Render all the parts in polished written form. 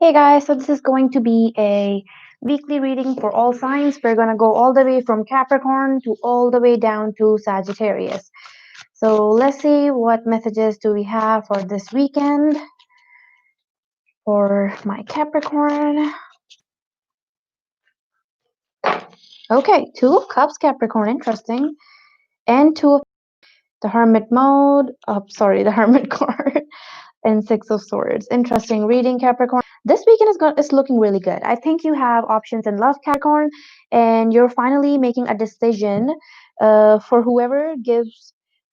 Hey guys, so this is going to be a weekly reading for all signs. We're going to go all the way from Capricorn to all the way down to Sagittarius. So let's see what messages do we have for this weekend for my Capricorn. Okay, Two of Cups, Capricorn, interesting. And Two of the Hermit mode. Oh, sorry, the Hermit card. And Six of Swords. Interesting reading, Capricorn. This weekend is looking really good. I think you have options in love, Capricorn, and you're finally making a decision for whoever gives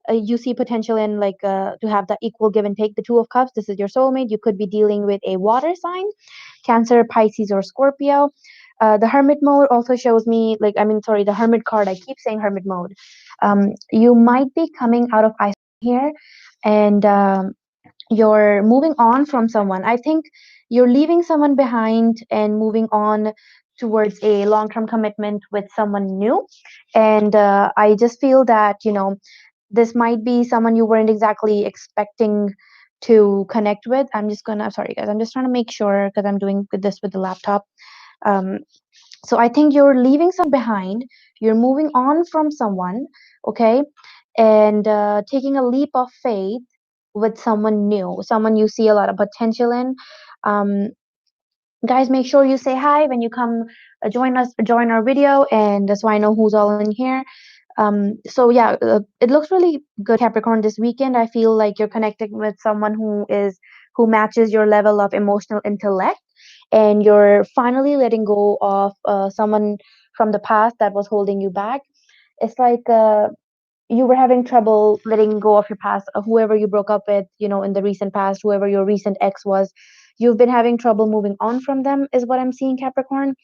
you see potential in, like to have that equal give and take. The Two of Cups, this is your soulmate. You could be dealing with a water sign, Cancer, Pisces, or Scorpio. The Hermit mode also shows me, the Hermit card. I keep saying Hermit mode. You might be coming out of isolation here, and you're moving on from someone. I think you're leaving someone behind and moving on towards a long-term commitment with someone new. And I just feel that, this might be someone you weren't exactly expecting to connect with. Sorry guys, I'm just trying to make sure because I'm doing this with the laptop. Um, so I think you're leaving someone behind, you're moving on from someone, okay, and taking a leap of faith with someone new, someone you see a lot of potential in. Um, Guys, make sure you say hi when you come join our video, and that's why I know who's all in here. So yeah, it looks really good, Capricorn, this weekend. I feel like you're connecting with someone who matches your level of emotional intellect, and you're finally letting go of someone from the past that was holding you back. It's like you were having trouble letting go of your past, whoever you broke up with, in the recent past, whoever your recent ex was. You've been having trouble moving on from them, is what I'm seeing, Capricorn.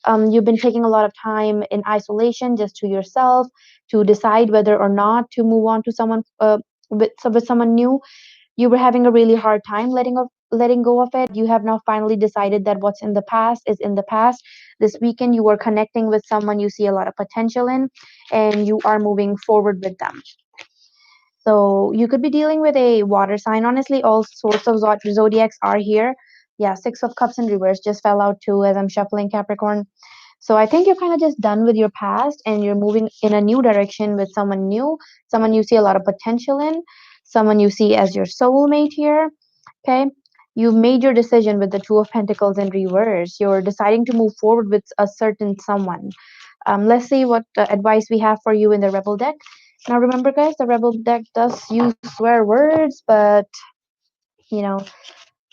You've been taking a lot of time in isolation just to yourself to decide whether or not to move on to someone with someone new. You were having a really hard time letting go of it. You have now finally decided that what's in the past is in the past. This weekend you are connecting with someone you see a lot of potential in, and you are moving forward with them. So you could be dealing with a water sign. Honestly, all sorts of zodiacs are here. Yeah, Six of Cups in reverse just fell out too as I'm shuffling, Capricorn. So I think you're kind of just done with your past and you're moving in a new direction with someone new, someone you see a lot of potential in, someone you see as your soulmate here. Okay. You've made your decision with the Two of Pentacles in reverse. You're deciding to move forward with a certain someone. Let's see what advice we have for you in the Rebel deck. Now, remember, guys, the Rebel deck does use swear words, but you know,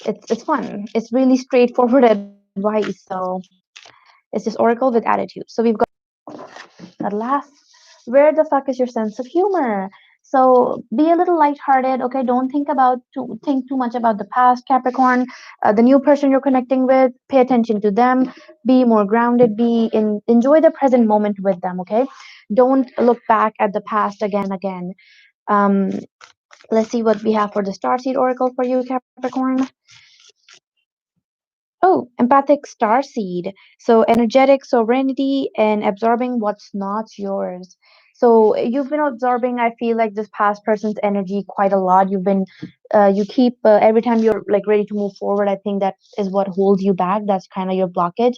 it's fun. It's really straightforward advice. So it's just Oracle with attitude. So we've got at last, where the fuck is your sense of humor? So be a little lighthearted, okay? Don't think too much about the past, Capricorn. The new person you're connecting with, pay attention to them. Be more grounded. Enjoy the present moment with them, okay? Don't look back at the past again. Um, let's see what we have for the Starseed Oracle for you, Capricorn. Oh, empathic star seed. So energetic sovereignty and absorbing what's not yours. So you've been absorbing, I feel like, this past person's energy quite a lot. You keep, every time you're like ready to move forward, I think that is what holds you back. That's kind of your blockage.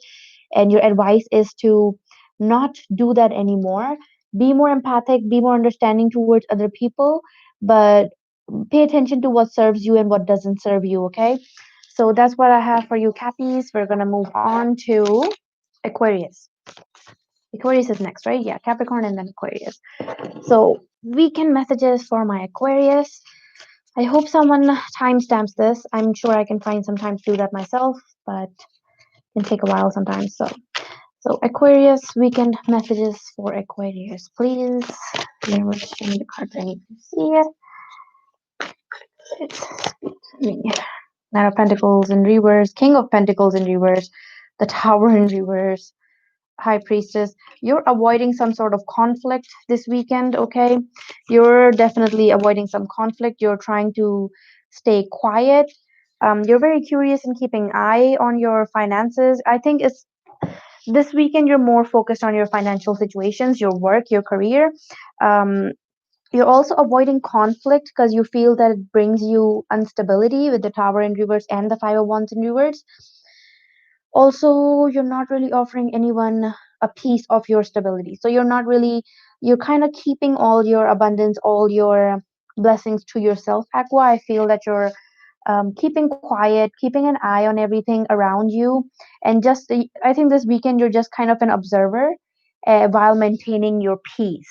And your advice is to not do that anymore. Be more empathic, be more understanding towards other people, but pay attention to what serves you and what doesn't serve you, okay? So that's what I have for you, Cappies. We're gonna move on to Aquarius. Aquarius is next, right? Yeah, Capricorn and then Aquarius. So weekend messages for my Aquarius. I hope someone timestamps this. I'm sure I can find some time to do that myself, but it can take a while sometimes. So Aquarius weekend messages for Aquarius, please. Universe, show me the cards I need to see it. It's me. Knight of Pentacles in reverse, King of Pentacles in reverse, the Tower in reverse, High Priestess. You're avoiding some sort of conflict this weekend, okay? You're definitely avoiding some conflict. You're trying to stay quiet. You're very curious and keeping eye on your finances. I think it's this weekend you're more focused on your financial situations, your work, your career. Um, you're also avoiding conflict because you feel that it brings you instability with the Tower in reverse and the Five of Wands in reverse. Also, you're not really offering anyone a piece of your stability. So you're kind of keeping all your abundance, all your blessings to yourself, Aqua. I feel that you're keeping quiet, keeping an eye on everything around you, and I think this weekend you're just kind of an observer while maintaining your peace,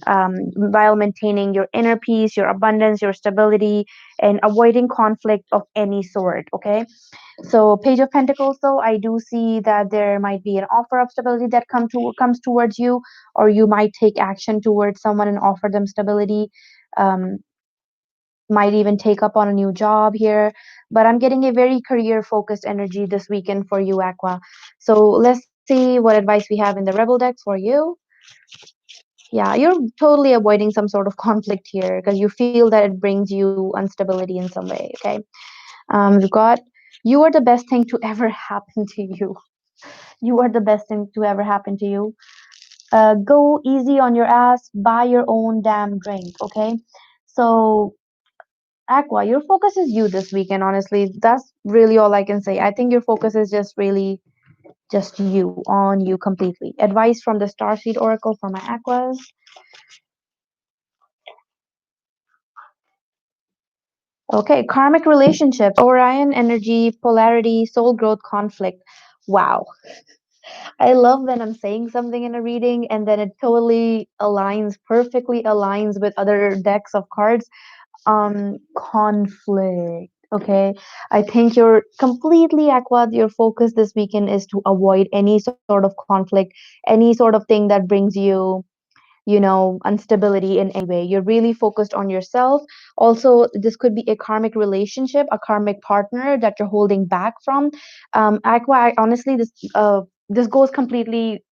while maintaining your inner peace, your abundance, your stability, and avoiding conflict of any sort. Okay, so Page of Pentacles, though, I do see that there might be an offer of stability that comes towards you, or you might take action towards someone and offer them stability. Um, might even take up on a new job here, but I'm getting a very career focused energy this weekend for you, Aqua. So let's see what advice we have in the Rebel deck for you. Yeah, you're totally avoiding some sort of conflict here because you feel that it brings you instability in some way. Okay, we've got, you are the best thing to ever happen to you. You are the best thing to ever happen to you. Go easy on your ass, buy your own damn drink. Okay, so Aqua, your focus is you this weekend, honestly. That's really all I can say. I think your focus is just really just you, on you completely. Advice from the Starseed Oracle for my Aquas. Okay, karmic relationships, Orion energy, polarity, soul growth, conflict. Wow. I love when I'm saying something in a reading and then it totally aligns, perfectly aligns with other decks of cards. Conflict. Okay, I think you're completely, Aqua, your focus this weekend is to avoid any sort of conflict, any sort of thing that brings you, instability in any way. You're really focused on yourself. Also, this could be a karmic relationship, a karmic partner that you're holding back from. Aqua, honestly, this goes completely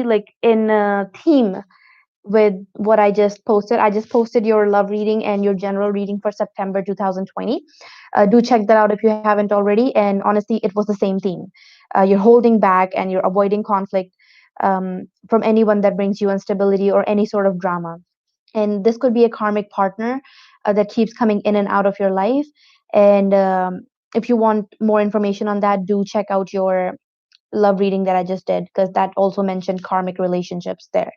like in a theme with what I just posted. I just posted your love reading and your general reading for September 2020. Do check that out if you haven't already. And honestly, it was the same theme. You're holding back and you're avoiding conflict from anyone that brings you instability or any sort of drama. And this could be a karmic partner that keeps coming in and out of your life. And if you want more information on that, do check out your love reading that I just did, because that also mentioned karmic relationships there.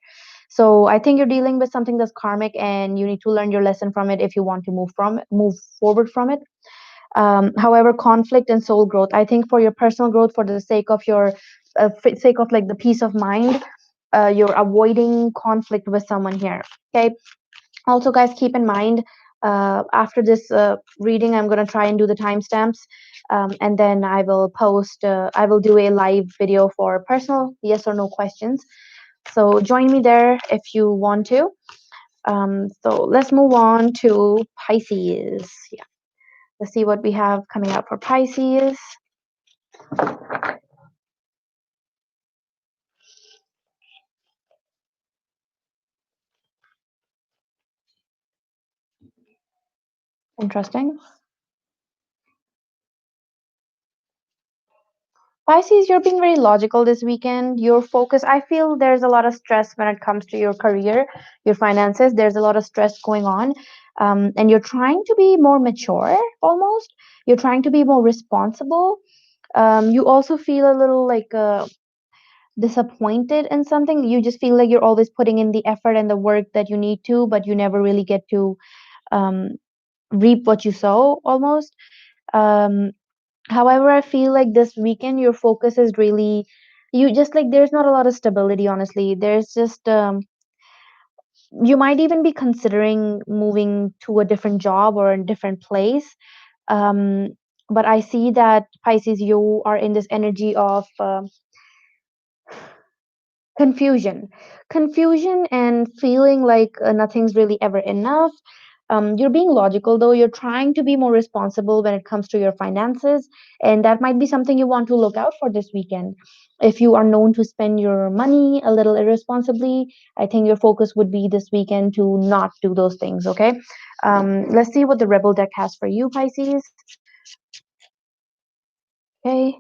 So I think you're dealing with something that's karmic, and you need to learn your lesson from it if you want to move forward from it. However, conflict and soul growth, I think for your personal growth, for the sake of your sake of like the peace of mind, you're avoiding conflict with someone here. Okay. Also, guys, keep in mind, after this reading, I'm going to try and do the timestamps, and then I will do a live video for personal yes or no questions. So join me there if you want to. So let's move on to Pisces. Yeah, let's see what we have coming up for Pisces. Interesting. Pisces, you're being very logical this weekend. Your focus, I feel there's a lot of stress when it comes to your career, your finances. There's a lot of stress going on. And you're trying to be more mature almost. You're trying to be more responsible. You also feel a little like disappointed in something. You just feel like you're always putting in the effort and the work that you need to, but you never really get to um, reap what you sow almost. Um, However, I feel like this weekend your focus is really, you just like, there's not a lot of stability, honestly. There's just you might even be considering moving to a different job or a different place. Um, but I see that Pisces, you are in this energy of confusion and feeling like nothing's really ever enough. You're being logical, though. You're trying to be more responsible when it comes to your finances, and that might be something you want to look out for this weekend. If you are known to spend your money a little irresponsibly, I think your focus would be this weekend to not do those things. Okay, let's see what the Rebel deck has for you, Pisces. Okay,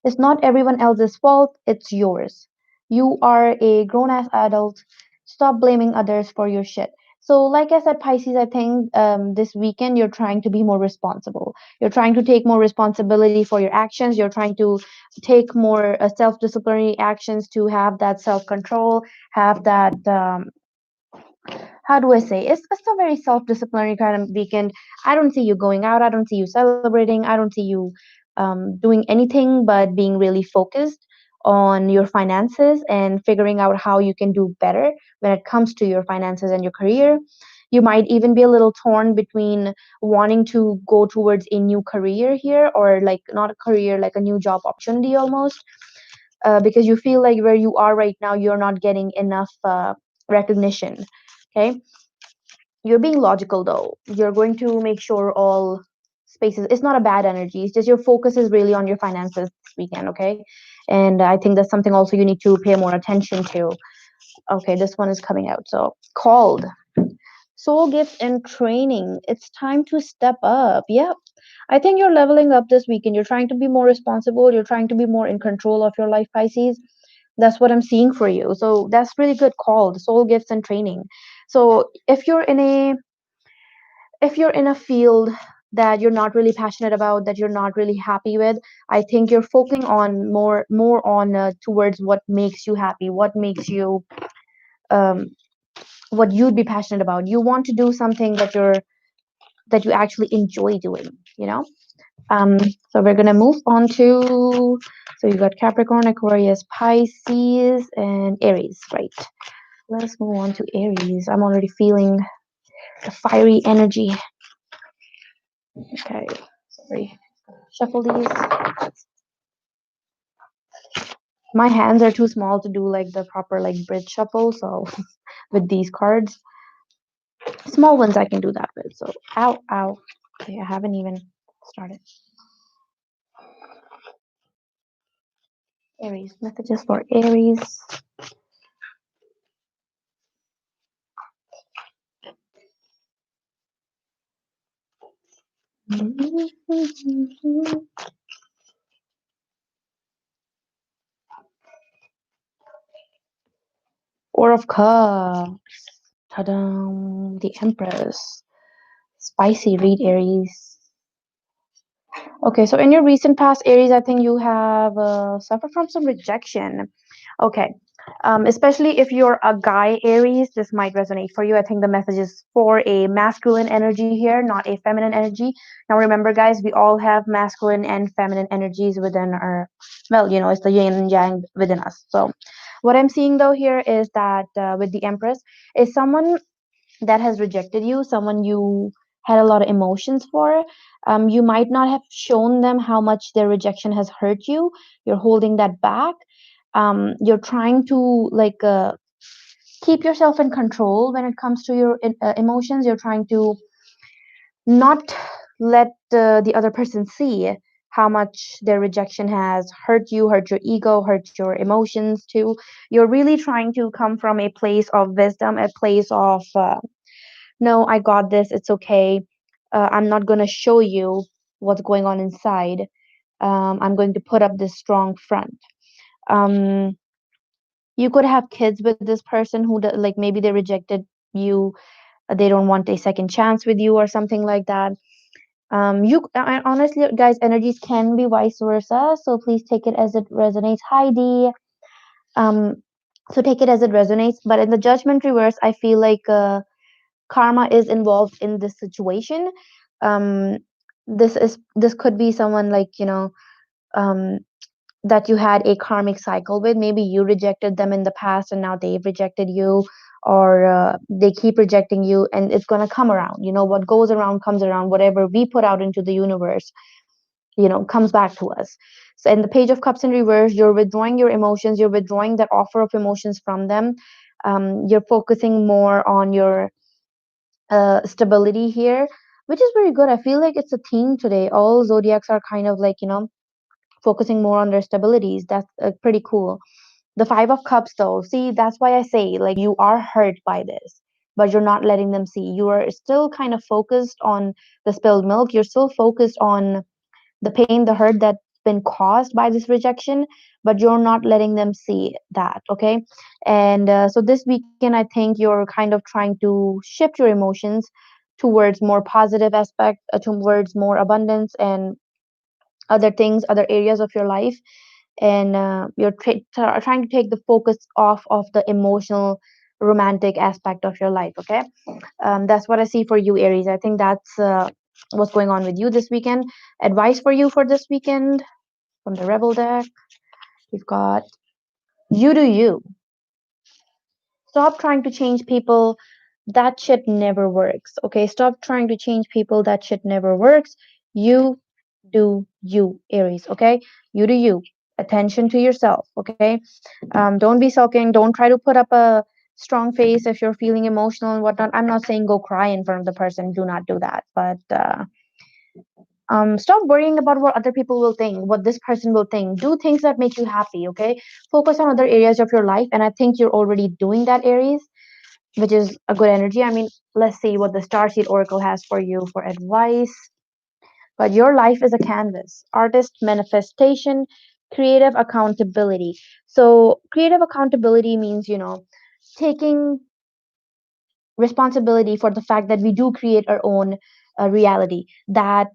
it's not everyone else's fault, it's yours. You are a grown ass adult. Stop blaming others for your shit. So, like I said, Pisces, I think this weekend you're trying to be more responsible. You're trying to take more responsibility for your actions. You're trying to take more self-disciplinary actions to have that self-control, have that how do I say? It's a very self-disciplinary kind of weekend. I don't see you going out. I don't see you celebrating. I don't see you doing anything but being really focused on your finances and figuring out how you can do better when it comes to your finances and your career. You might even be a little torn between wanting to go towards a new career here, or like not a career, like a new job opportunity almost, because you feel like where you are right now, you're not getting enough recognition. Okay, you're being logical though. You're going to make sure all spaces, it's not a bad energy. It's just your focus is really on your finances this weekend, okay? And I think that's something also you need to pay more attention to. Okay, this one is coming out. So, called soul gift and training. It's time to step up. Yep. I think you're leveling up this weekend. You're trying to be more responsible. You're trying to be more in control of your life, Pisces. That's what I'm seeing for you. So that's really good call. The soul gifts and training. So if you're in a field that you're not really passionate about, that you're not really happy with, I think you're focusing on more on towards what makes you happy, what makes you um, what you'd be passionate about. You want to do something that you actually enjoy doing, you know. um so we're gonna move on to, so you got Capricorn, Aquarius, Pisces, and Aries, right? Let's move on to Aries. I'm already feeling the fiery energy. Okay, sorry. Shuffle these. My hands are too small to do like the proper like bridge shuffle, so with these cards, small ones I can do that with. So ow, ow. Okay, I haven't even started. Aries, messages for Aries. Four of Cups. Ta-da! The Empress. Spicy read, Aries. Okay, so in your recent past, Aries, I think you have suffered from some rejection. Okay, especially if you're a guy, Aries, this might resonate for you. I think the message is for a masculine energy here, not a feminine energy. Now, remember, guys, we all have masculine and feminine energies within our, well, it's the yin and yang within us. So, what I'm seeing though here is that with the Empress, is someone that has rejected you, someone you had a lot of emotions for. You might not have shown them how much their rejection has hurt you. You're holding that back. You're trying to like keep yourself in control when it comes to your emotions. You're trying to not let the other person see how much their rejection has hurt you, hurt your ego, hurt your emotions too. You're really trying to come from a place of wisdom, a place of no, I got this, it's okay. I'm not going to show you what's going on inside. I'm going to put up this strong front. um you could have kids with this person who like maybe they rejected you. They don't want a second chance with you or something like that. You honestly, guys, energies can be vice versa, so please take it as it resonates. Heidi. um so take it as it resonates, but in the judgment reverse, I feel like karma is involved in this situation. um this could be someone like um that you had a karmic cycle with. Maybe you rejected them in the past and now they've rejected you, or they keep rejecting you, and it's going to come around. What goes around comes around. Whatever we put out into the universe, comes back to us. So in the Page of Cups in reverse, you're withdrawing your emotions, you're withdrawing that offer of emotions from them. You're focusing more on your stability here, which is very good. I feel like it's a theme today. All zodiacs are kind of like, focusing more on their stabilities. That's pretty cool. The Five of Cups, though, see, that's why I say, like, you are hurt by this, but you're not letting them see. You are still kind of focused on the spilled milk. You're still focused on the pain, the hurt that been caused by this rejection, but you're not letting them see that. Okay. And so this weekend, I think you're kind of trying to shift your emotions towards more positive aspect, towards more abundance and other things, other areas of your life. And you're trying to take the focus off of the emotional romantic aspect of your life. Okay. That's what I see for you, Aries. I think that's what's going on with you this weekend. Advice for you for this weekend from the Rebel deck. We've got you do you. Stop trying to change people. That shit never works. Okay. Stop trying to change people. That shit never works. You do you, Aries. Okay. You do you. Attention to yourself. Okay. Don't be sulking. Don't try to put up a strong face if you're feeling emotional and whatnot. I'm not saying go cry in front of the person. Do not do that. But stop worrying about what other people will think, what this person will think. Do things that make you happy. Okay. Focus on other areas of your life. And I think you're already doing that, Aries, which is a good energy. I mean, let's see what the Starseed Oracle has for you for advice. But your life is a canvas, artist manifestation, creative accountability. So, creative accountability means, taking responsibility for the fact that we do create our own reality, that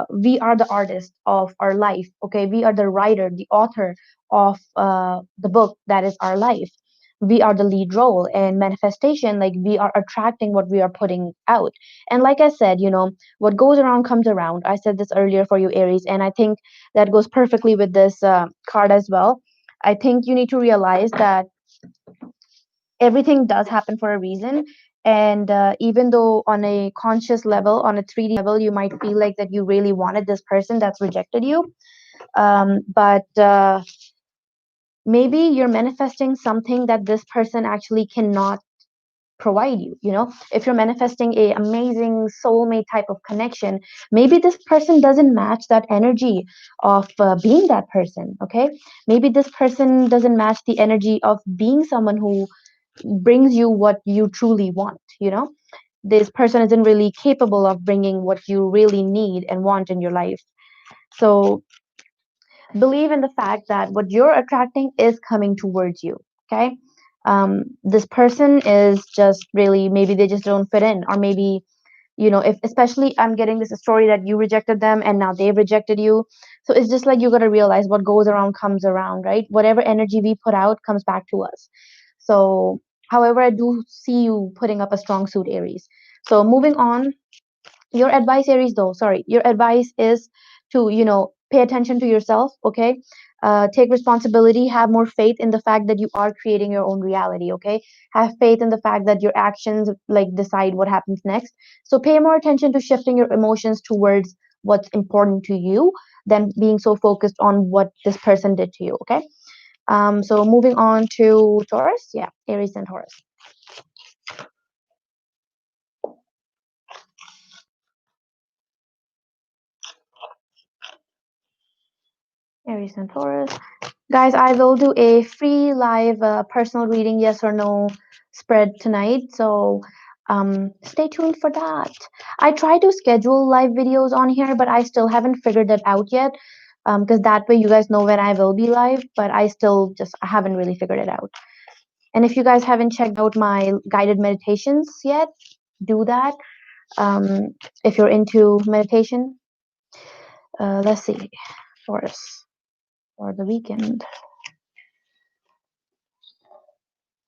we are the artist of our life. Okay, we are the writer, the author of the book that is our life. We are the lead role, and manifestation, like we are attracting what we are putting out. And like I said, what goes around comes around. I said this earlier for you, Aries, and I think that goes perfectly with this card as well. I think you need to realize that everything does happen for a reason. And even though on a conscious level, on a 3D level, you might feel like that you really wanted this person that's rejected you, but maybe you're manifesting something that this person actually cannot provide you. If you're manifesting a amazing soulmate type of connection, maybe this person doesn't match that energy of being that person. Okay, maybe this person doesn't match the energy of being someone who brings you what you truly want. This person isn't really capable of bringing what you really need and want in your life. So believe in the fact that what you're attracting is coming towards you. Okay. This person is just really, maybe they just don't fit in, or maybe, if especially I'm getting this story that you rejected them and now they've rejected you. So it's just like you got to realize what goes around comes around, right? Whatever energy we put out comes back to us. So however, I do see you putting up a strong suit, Aries. So moving on, your advice, Aries, though, sorry, your advice is to, pay attention to yourself. Okay. Take responsibility, have more faith in the fact that you are creating your own reality. Okay. Have faith in the fact that your actions like decide what happens next. So pay more attention to shifting your emotions towards what's important to you than being so focused on what this person did to you. Okay. So moving on to Taurus. Yeah, Aries and Taurus. Aries and Taurus. Guys, I will do a free live personal reading, yes or no spread tonight. So stay tuned for that. I try to schedule live videos on here, but I still haven't figured that out yet. Because that way you guys know when I will be live, but I still just haven't really figured it out. And if you guys haven't checked out my guided meditations yet, do that. Um, if you're into meditation, let's see, Taurus for the weekend.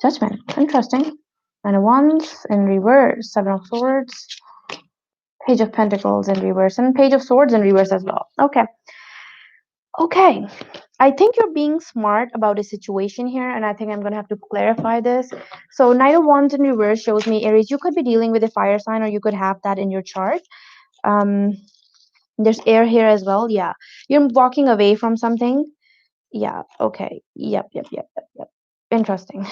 Judgment. Interesting. Nine of Wands in reverse. Seven of Swords. Page of Pentacles in reverse. And Page of Swords in reverse as well. Okay. Okay. I think you're being smart about a situation here, and I think I'm going to have to clarify this. So, Knight of Wands in reverse shows me, Aries, you could be dealing with a fire sign, or you could have that in your chart. Um, there's air here as well. Yeah. You're walking away from something. Yeah. Okay. Yep. Interesting.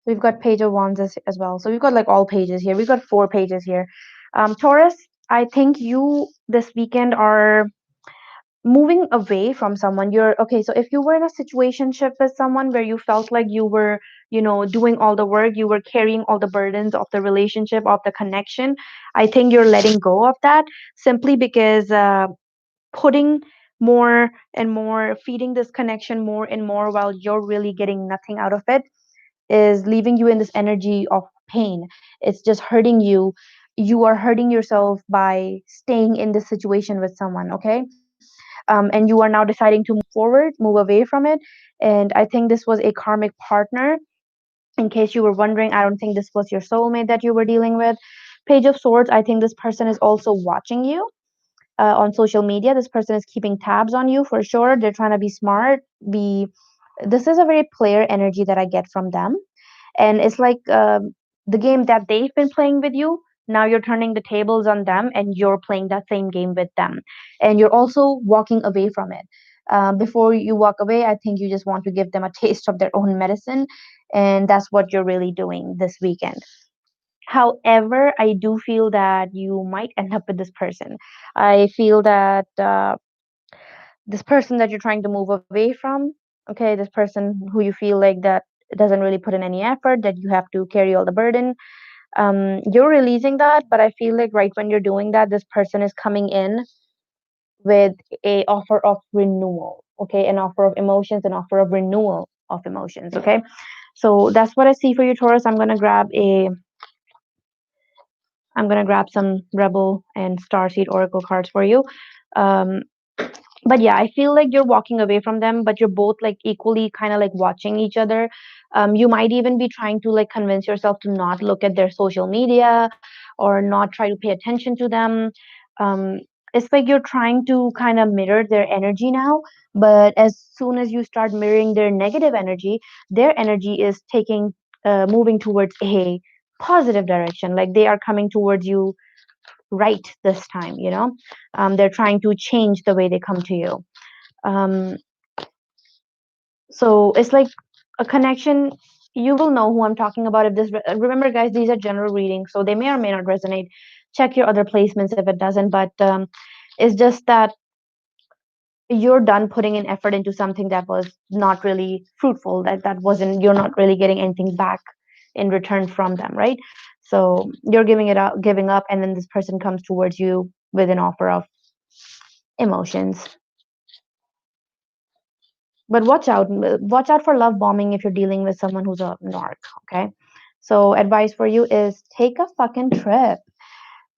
We've got Page of Wands as well. So we've got like all pages here. We've got 4 pages here. Taurus, I think you this weekend are moving away from someone. You're okay. So if you were in a situationship with someone where you felt like you were, doing all the work, you were carrying all the burdens of the relationship, of the connection, I think you're letting go of that simply because putting more and more, feeding this connection more and more while you're really getting nothing out of it, is leaving you in this energy of pain. It's just hurting you. You are hurting yourself by staying in this situation with someone, okay? And you are now deciding to move forward, move away from it. And I think this was a karmic partner. In case you were wondering, I don't think this was your soulmate that you were dealing with. Page of Swords, I think this person is also watching you on social media. This person is keeping tabs on you for sure. They're trying to be smart. Be This is a very player energy that I get from them, and it's like the game that they've been playing with you. Now you're turning the tables on them, and you're playing that same game with them, and you're also walking away from it. Before you walk away, I think you just want to give them a taste of their own medicine, and that's what you're really doing this weekend. However, I do feel that you might end up with this person. I feel that this person that you're trying to move away from, okay, this person who you feel like that doesn't really put in any effort, that you have to carry all the burden, you're releasing that. But I feel like right when you're doing that, this person is coming in with a offer of renewal, okay, an offer of emotions, an offer of renewal of emotions, okay. So that's what I see for you, Taurus. I'm gonna grab some Rebel and Starseed Oracle cards for you. Um, but yeah, I feel like you're walking away from them, but you're both like equally kind of like watching each other. You might even be trying to like convince yourself to not look at their social media or not try to pay attention to them. Um, it's like you're trying to kind of mirror their energy now, but as soon as you start mirroring their negative energy, their energy is moving towards a positive direction. Like they are coming towards you right this time, you know. They're trying to change the way they come to you. um, so it's like a connection. You will know who I'm talking about if remember guys, these are general readings, so they may or may not resonate. Check your other placements if it doesn't, but it's just that you're done putting in effort into something that was not really fruitful, that wasn't, you're not really getting anything back in return from them, right? So you're giving up, and then this person comes towards you with an offer of emotions. But watch out for love bombing if you're dealing with someone who's a narc, okay? So advice for you is take a fucking trip.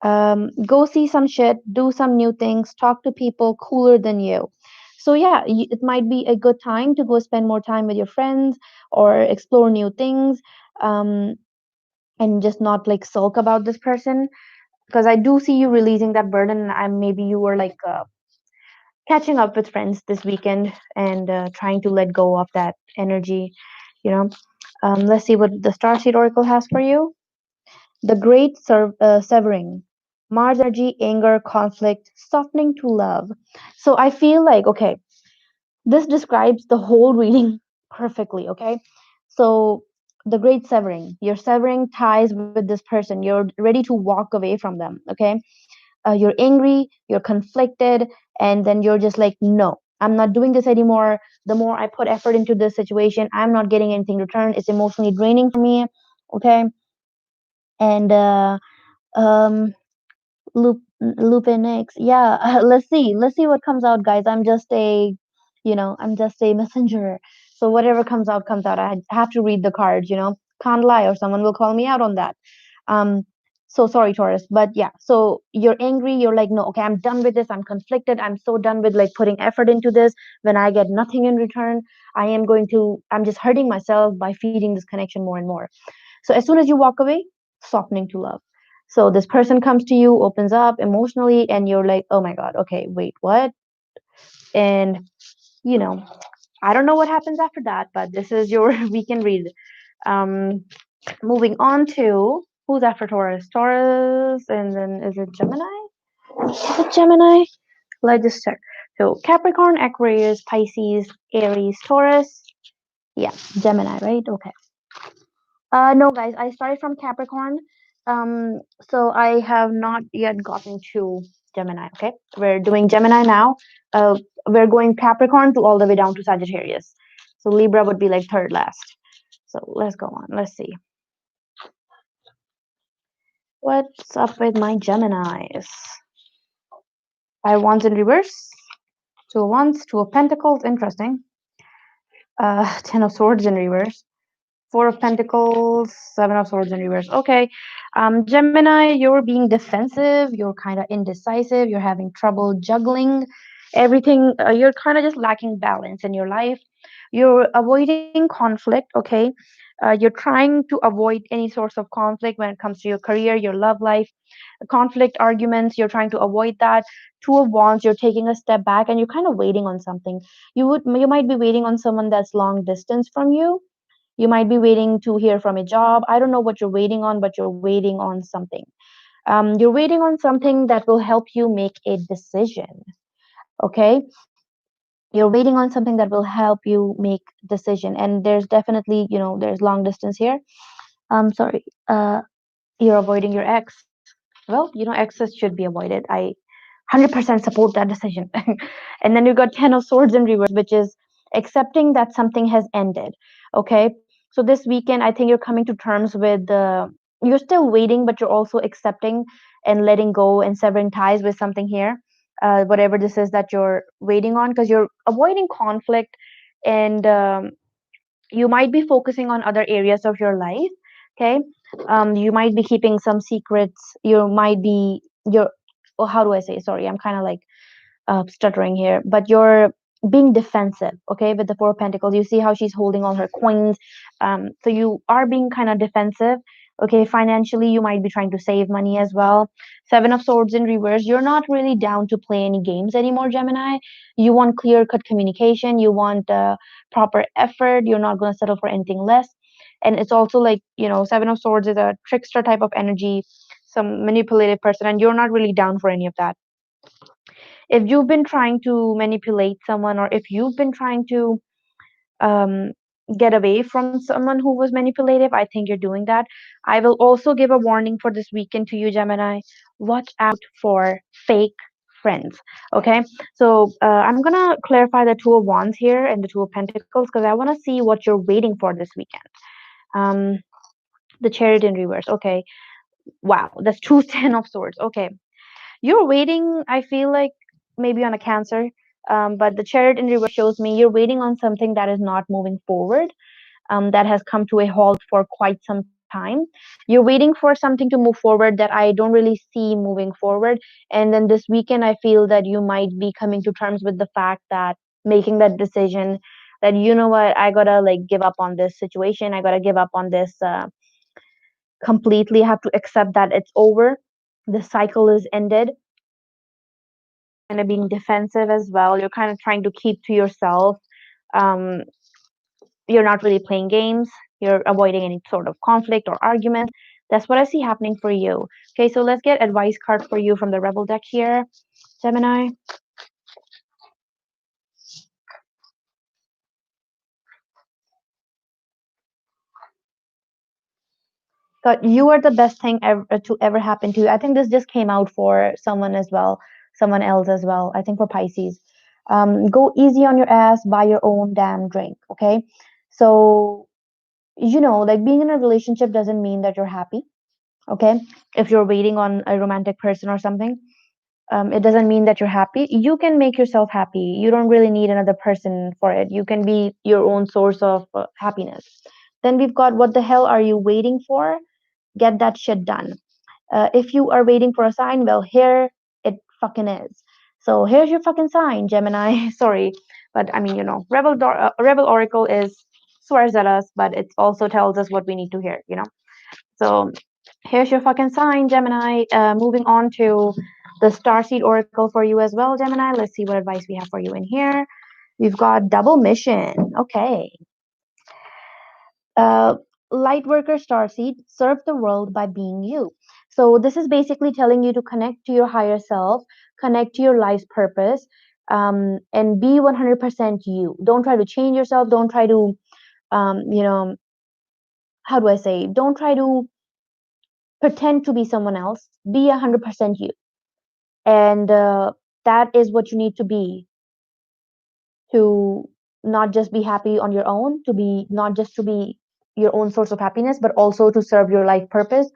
Go see some shit, do some new things, talk to people cooler than you. So yeah, it might be a good time to go spend more time with your friends or explore new things, um, and just not like sulk about this person, because I do see you releasing that burden. And maybe you were like catching up with friends this weekend and trying to let go of that energy, you know. Let's see what the Starseed Oracle has for you. The Great Severing. Mars energy, anger, conflict, softening to love. So I feel like, okay, this describes the whole reading perfectly, okay? So the Great Severing. You're severing ties with this person. You're ready to walk away from them, okay? You're angry, you're conflicted, and then you're just like, no, I'm not doing this anymore. The more I put effort into this situation, I'm not getting anything returned. It's emotionally draining for me, okay? And um Lupin X. Yeah, let's see what comes out, guys. I'm just a messenger. So whatever comes out comes out. I have to read the cards, can't lie, or someone will call me out on that. um so sorry, Taurus, but yeah, so you're angry, you're like, no, okay, I'm done with this, I'm conflicted, I'm so done with like putting effort into this when I get nothing in return. I'm just hurting myself by feeding this connection more and more. So as soon as you walk away, softening to love. So this person comes to you, opens up emotionally, and you're like, oh my God, okay, wait, what? And, you know, I don't know what happens after that, but this is your weekend read. Um, Moving on to who's after Taurus? Taurus, and then is it Gemini? Is it Gemini? Let's just check. So Capricorn, Aquarius, Pisces, Aries, Taurus. Yeah, Gemini, right? Okay. No, guys, I started from Capricorn. So I have not yet gotten to Gemini. Okay, we're doing Gemini now. We're going Capricorn to all the way down to Sagittarius. So Libra would be like third last. So let's go on. Let's see what's up with my Geminis. I wands in reverse. Two of Wands, Two of Pentacles, interesting. Ten of Swords in reverse. Four of Pentacles, Seven of Swords in reverse. Okay. Gemini, you're being defensive. You're kind of indecisive. You're having trouble juggling everything. You're kind of just lacking balance in your life. You're avoiding conflict. Okay. You're trying to avoid any source of conflict when it comes to your career, your love life, conflict, arguments. You're trying to avoid that. Two of Wands, you're taking a step back and you're kind of waiting on something. You might be waiting on someone that's long distance from you. You might be waiting to hear from a job. I don't know what you're waiting on, but you're waiting on something. You're waiting on something that will help you make a decision. Okay. You're waiting on something that will help you make decision. And there's definitely, there's long distance here. Sorry. You're avoiding your ex. Well, exes should be avoided. I 100% support that decision. And then you got 10 of Swords in reverse, which is accepting that something has ended. Okay. So this weekend, I think you're coming to terms with you're still waiting, but you're also accepting and letting go and severing ties with something here. Whatever this is that you're waiting on, because you're avoiding conflict, and you might be focusing on other areas of your life. Okay. You might be keeping some secrets. You might be, you're, oh, how do I say? Sorry, I'm kind of like stuttering here, but you're being defensive. Okay, with the Four of Pentacles, you see how she's holding all her coins. So you are being kind of defensive. Okay, financially, you might be trying to save money as well. Seven of Swords in reverse, you're not really down to play any games anymore, Gemini. You want clear cut communication. You want proper effort. You're not going to settle for anything less. And it's also like, Seven of Swords is a trickster type of energy, some manipulative person, and you're not really down for any of that. If you've been trying to manipulate someone, or if you've been trying to um, get away from someone who was manipulative, I think you're doing that. I will also give a warning for this weekend to you, Gemini. Watch out for fake friends. Okay, so I'm gonna clarify the Two of Wands here and the Two of Pentacles, because I want to see what you're waiting for this weekend. um the Chariot in reverse. Okay, wow, that's two Ten of Swords. Okay, you're waiting, I feel like, maybe on a Cancer. But the Chariot in reverse shows me you're waiting on something that is not moving forward, that has come to a halt for quite some time. You're waiting for something to move forward that I don't really see moving forward. And then this weekend, I feel that you might be coming to terms with the fact that, making that decision that, you know what, I gotta like give up on this situation. I gotta give up on this completely. Have to accept that it's over. The cycle is ended. Kind of being defensive as well. You're kind of trying to keep to yourself. Um, you're not really playing games. You're avoiding any sort of conflict or argument. That's what I see happening for you. Okay, so let's get advice card for you from the Rebel deck here, Gemini. God, you are the best thing ever to ever happen to you. I think this just came out for someone as well, someone else as well. I think for Pisces. Go easy on your ass, buy your own damn drink. Okay, so like being in a relationship doesn't mean that you're happy. Okay, if you're waiting on a romantic person or something, it doesn't mean that you're happy. You can make yourself happy. You don't really need another person for it. You can be your own source of happiness. Then we've got, what the hell are you waiting for? Get that shit done. If you are waiting for a sign, well, here it fucking is. So here's your fucking sign, Gemini. Sorry, but I mean, Rebel Oracle is swears at us, but it also tells us what we need to hear. So here's your fucking sign, Gemini. Moving on to the Starseed Oracle for you as well, Gemini. Let's see what advice we have for you in here. We've got double mission. Okay. Uh, Lightworker Starseed, serve the world by being you. So this is basically telling you to connect to your higher self, connect to your life's purpose, and be 100% you. Don't try to change yourself. Don't try to, how do I say? Don't try to pretend to be someone else. Be 100% you. And that is what you need to be, to not just be happy on your own, to be not just to be your own source of happiness, but also to serve your life purpose,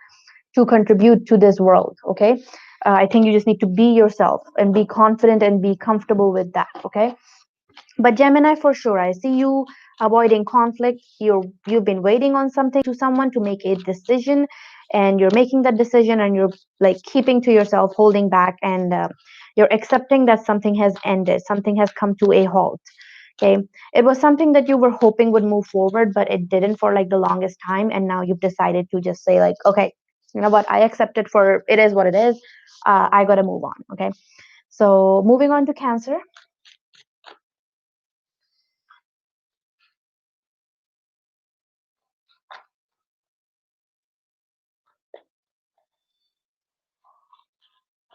to contribute to this world. Okay, I think you just need to be yourself and be confident and be comfortable with that. Okay. But Gemini, for sure, I see you avoiding conflict. You've been waiting on something to someone to make a decision, and you're making that decision, and you're like keeping to yourself, holding back, and you're accepting that something has ended, something has come to a halt. Okay, it was something that you were hoping would move forward, but it didn't for like the longest time, and now you've decided to just say like, okay, you know what, I accept it for it is what it is. I gotta move on. Okay, so moving on to Cancer.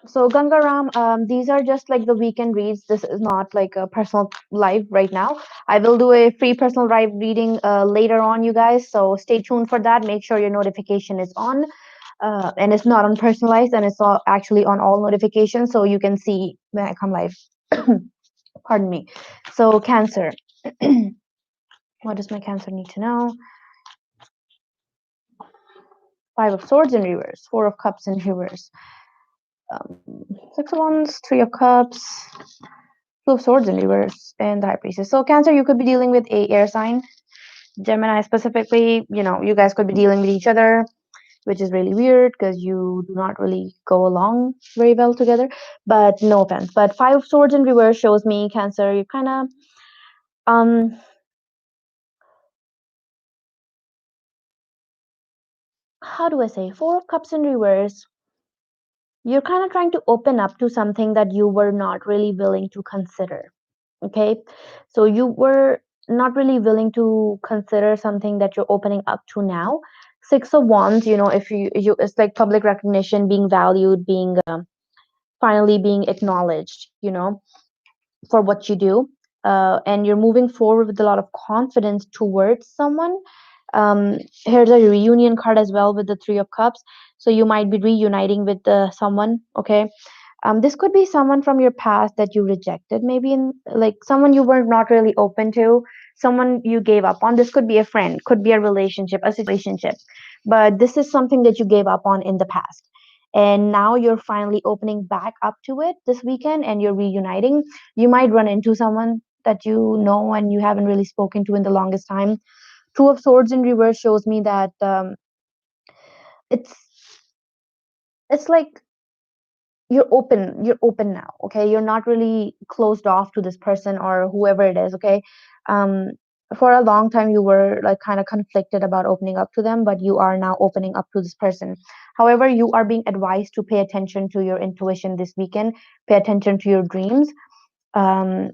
So Gangaram, these are just like the weekend reads. This is not like a personal live right now. I will do a free personal live reading later on, you guys. So stay tuned for that. Make sure your notification is on, and it's not on personalized, and it's all actually on all notifications, so you can see when I come live. Pardon me. So Cancer, what does my Cancer need to know? Five of Swords in reverse, Four of Cups in reverse, um, Six of Wands, Three of Cups, Two of Swords in reverse, and the High Priestess. So Cancer, you could be dealing with a air sign. Gemini specifically, you know, you guys could be dealing with each other, which is really weird because you do not really go along very well together. But no offense. But Five of Swords in reverse shows me, Cancer, you kind of um how do I say, Four of Cups in reverse, you're kind of trying to open up to something that you were not really willing to consider. Okay, so you were not really willing to consider something that you're opening up to now. Six of Wands, you know, if you it's like public recognition, being valued, being finally being acknowledged, you know, for what you do, and you're moving forward with a lot of confidence towards someone. Here's a reunion card as well with the Three of Cups, so you might be reuniting with someone. Okay, this could be someone from your past that you rejected, maybe in like someone you were not really open to, someone you gave up on. This could be a friend, could be a relationship, a situationship, but this is something that you gave up on in the past. And now you're finally opening back up to it this weekend and you're reuniting. You might run into someone that you know and you haven't really spoken to in the longest time. Two of Swords in reverse shows me that it's it's like you're open now. Okay, you're not really closed off to this person or whoever it is. Okay, um for a long time you were like kind of conflicted about opening up to them, but you are now opening up to this person. However, you are being advised to pay attention to your intuition this weekend, pay attention to your dreams, um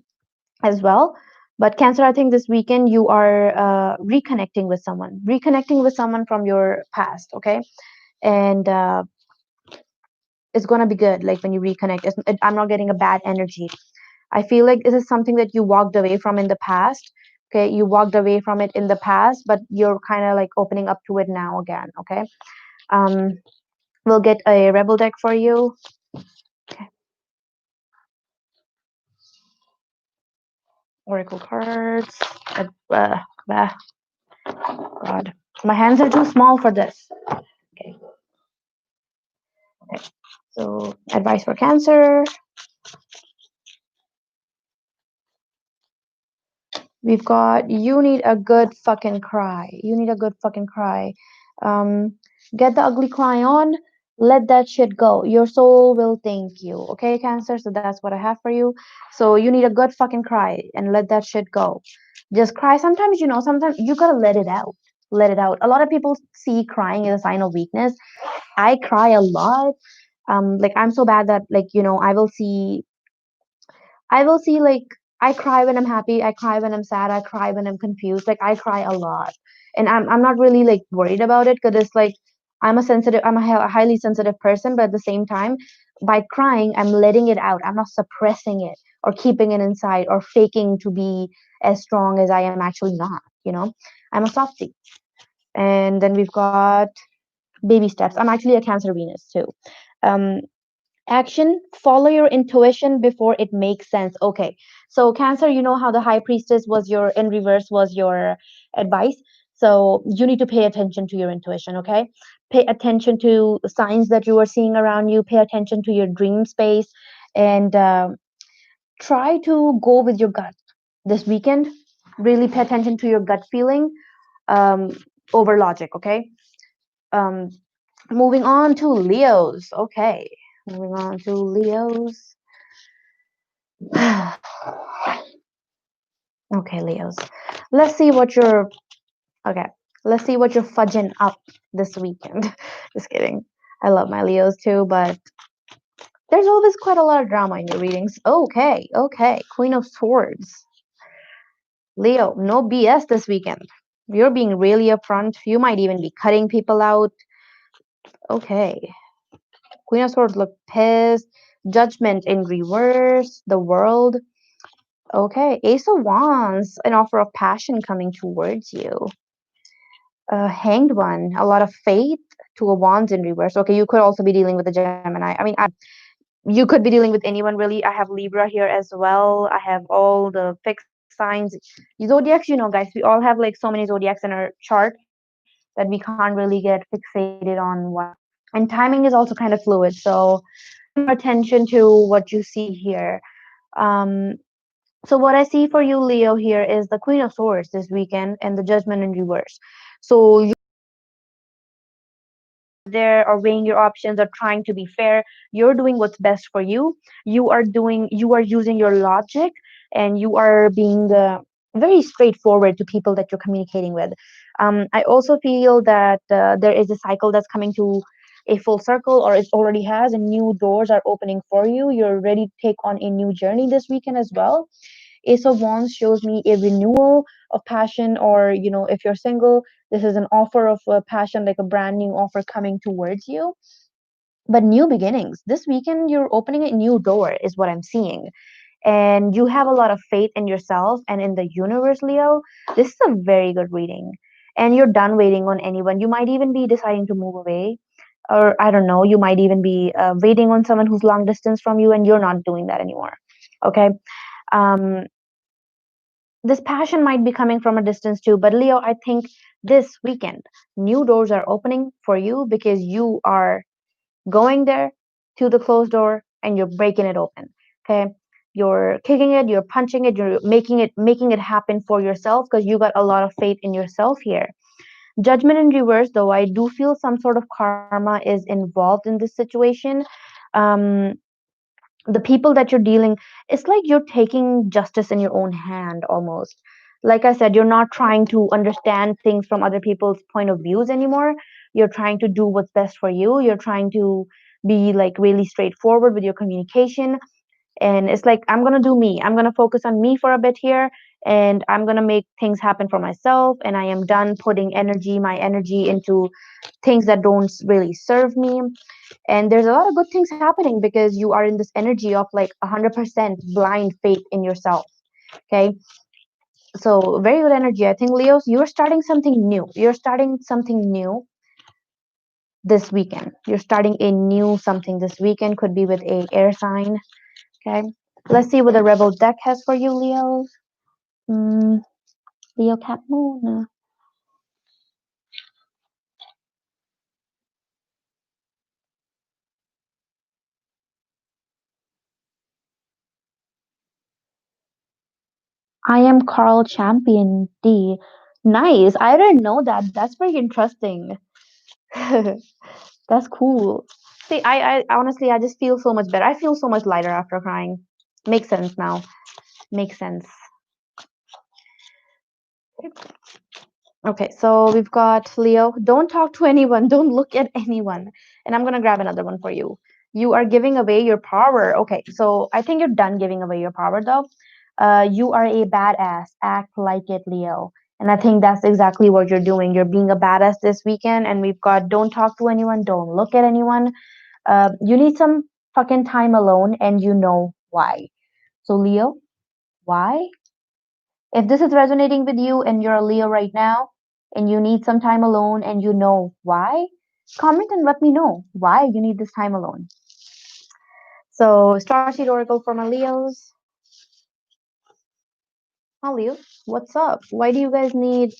as well. But Cancer, I think this weekend you are reconnecting with someone from your past. Okay, and it's gonna be good. Like when you reconnect, I'm not getting a bad energy. I feel like this is something that you walked away from in the past. Okay, you walked away from it in the past, but you're kind of like opening up to it now again. Okay, um, we'll get a rebel deck for you. Okay, oracle cards. Uh, uh, God, my hands are too small for this. Okay, okay. So advice for Cancer. We've got you need a good fucking cry. You need a good fucking cry. Um, get the ugly cry on. Let that shit go. Your soul will thank you. Okay, Cancer? So that's what I have for you. So you need a good fucking cry and let that shit go. Just cry. Sometimes, sometimes you gotta let it out. Let it out. A lot of people see crying as a sign of weakness. I cry a lot. Like I'm so bad that like, I will see like I cry when I'm happy, I cry when I'm sad, I cry when I'm confused. Like I cry a lot. And I'm not really like worried about it because it's like I'm a highly sensitive person, but at the same time, by crying, I'm letting it out. I'm not suppressing it or keeping it inside or faking to be as strong as I am actually not. I'm a softie. And then we've got baby steps. I'm actually a Cancer Venus too. Um, Action, follow your intuition before it makes sense. Okay, so Cancer, you know how the High Priestess was your in reverse was your advice. So you need to pay attention to your intuition, okay? Pay attention to the signs that you are seeing around you. Pay attention to your dream space, and try to go with your gut this weekend. Really pay attention to your gut feeling, um, over logic, okay? Um, moving on to Leos. Okay, moving on to Leos. Okay, Leos. Let's see what you're okay. Let's see what you're fudging up this weekend. Just kidding. I love my Leos too, but there's always quite a lot of drama in your readings. Okay, okay. Queen of Swords. Leo, no BS this weekend. You're being really upfront. You might even be cutting people out. Okay. Queen of Swords look pissed. Judgment in reverse. The World. Okay. Ace of Wands, an offer of passion coming towards you. Hanged One, a lot of faith. Two of Wands in reverse. Okay, you could also be dealing with a Gemini. I mean, you could be dealing with anyone really. I have Libra here as well. I have all the fixed signs. Zodiacs, you know, guys, we all have like so many zodiacs in our chart that we can't really get fixated on one. And timing is also kind of fluid. So pay more attention to what you see here. Um, so what I see for you, Leo, here is the Queen of Swords this weekend and the Judgment in reverse. So there or weighing your options or trying to be fair. You're doing what's best for you. You are using your logic, and you are being very straightforward to people that you're communicating with. I also feel that there is a cycle that's coming to a full circle, or it already has, and new doors are opening for you. You're ready to take on a new journey this weekend as well. Ace of Wands shows me a renewal of passion, or if you're single, this is an offer of passion, like a brand new offer coming towards you. But new beginnings. This weekend, you're opening a new door, is what I'm seeing. And you have a lot of faith in yourself and in the universe, Leo. This is a very good reading. And you're done waiting on anyone. You might even be deciding to move away. Or I don't know, you might even be waiting on someone who's long distance from you, and you're not doing that anymore. Okay. Um, this passion might be coming from a distance too, but Leo, I think this weekend new doors are opening for you, because you are going there to the closed door and you're breaking it open. Okay, you're kicking it, you're punching it, you're making it happen for yourself, because you got a lot of faith in yourself here. Judgment in reverse, though, I do feel some sort of karma is involved in this situation. um the people that you're dealing, it's like you're taking justice in your own hand almost. Like I said, you're not trying to understand things from other people's point of views anymore. You're trying to do what's best for you. You're trying to be like really straightforward with your communication. And it's like, I'm going to do me. I'm going to focus on me for a bit here, and I'm going to make things happen for myself, and I am done putting my energy into things that don't really serve me. And there's a lot of good things happening, because you are in this energy of like 100% blind faith in yourself. Okay, so very good energy. I think, Leos, you're starting something new. You're starting something new this weekend. You're starting a new something this weekend. Could be with a air sign. Okay, let's see what the rebel deck has for you, Leo. mm, Leo Cat Moon. I am Carl Champion D. Nice. I didn't know that. That's very interesting. That's cool. See, I honestly, I just feel so much better. I feel so much lighter after crying. Makes sense now. Makes sense. Okay, so we've got Leo. Don't talk to anyone. Don't look at anyone. And I'm gonna grab another one for you. You are giving away your power. Okay, so I think you're done giving away your power, though. You are a badass. Act like it, Leo. And I think that's exactly what you're doing. You're being a badass this weekend. And we've got don't talk to anyone. Don't look at anyone. You need some fucking time alone, and you know why. So, Leo, why? If this is resonating with you and you're a Leo right now, and you need some time alone and you know why, comment and let me know why you need this time alone. So, Starseed Oracle for my Leos. Oh, Leo, what's up? Why do you guys need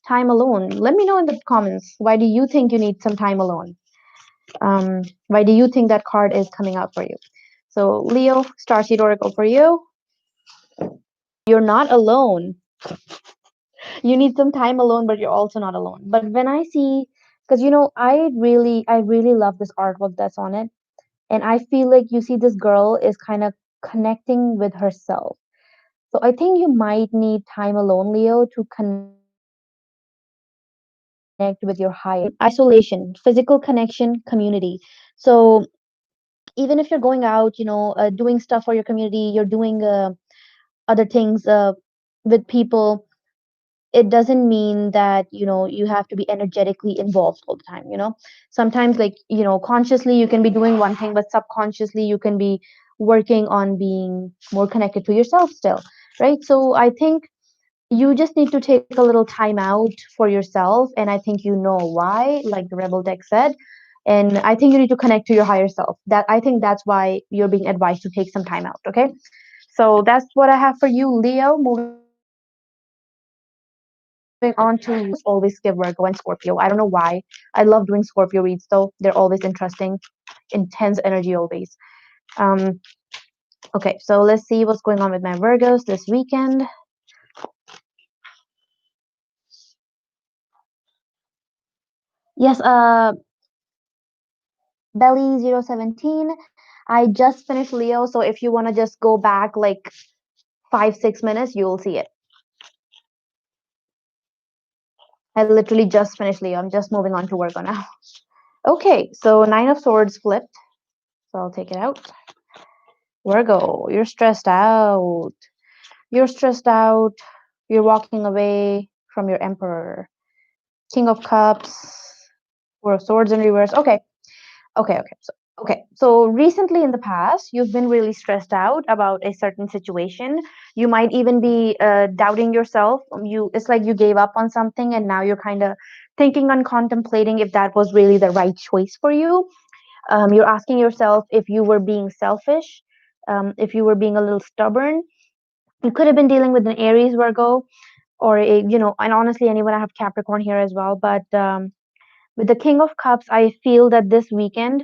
Time alone. Let me know in the comments. Why do you think you need some time alone? Why do you think that card is coming up for you? So Leo, Starseed Oracle for you. You're not alone. You need some time alone, but you're also not alone. But when I see, because I really love this artwork that's on it, and I feel like you see this girl is kind of connecting with herself. So I think you might need time alone, Leo, to connect with your higher self. Isolation, physical connection, community. So even if you're going out, doing stuff for your community, you're doing other things with people, it doesn't mean that you have to be energetically involved all the time. Sometimes, like, consciously you can be doing one thing, but subconsciously you can be working on being more connected to yourself still, right? So I think you just need to take a little time out for yourself, and I think you know why, like the rebel deck said. And I think you need to connect to your higher self. That I think that's why you're being advised to take some time out. Okay, so that's what I have for you, Leo. Moving on to always give Virgo and Scorpio. I don't know why. I love doing Scorpio reads though. They're always interesting, intense energy always. Um, okay, so let's see what's going on with my Virgos this weekend. Yes, Belly 017. I just finished Leo, so if you want to just go back like 5-6 minutes, you'll see it. I literally just finished Leo. I'm just moving on to Virgo now. Okay, so Nine of Swords flipped, so I'll take it out. Virgo, you're stressed out. You're stressed out. You're walking away from your Emperor. King of Cups, Four of Swords in reverse. Okay. So recently in the past, you've been really stressed out about a certain situation. You might even be doubting yourself. It's like you gave up on something, and now you're kind of thinking and contemplating if that was really the right choice for you. You're asking yourself if you were being selfish, if you were being a little stubborn. You could have been dealing with an Aries, Virgo, or and honestly, anyone. I have Capricorn here as well, but with the King of Cups, I feel that this weekend,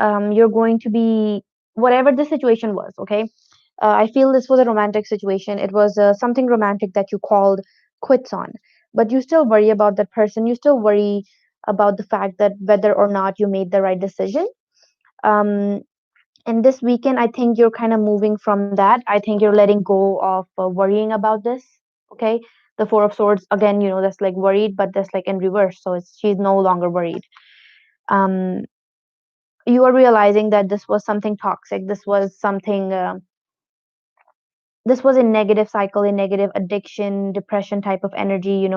you're going to be whatever the situation was. Okay, I feel this was a romantic situation. It was something romantic that you called quits on, but you still worry about that person. You still worry about the fact that whether or not you made the right decision. Um, and this weekend, I think you're kind of moving from that. I think you're letting go of worrying about this. Okay, the Four of Swords again. That's like worried, but that's like in reverse. So she's no longer worried. um, you are realizing that this was something toxic. This was a negative cycle, a negative addiction, depression type of energy,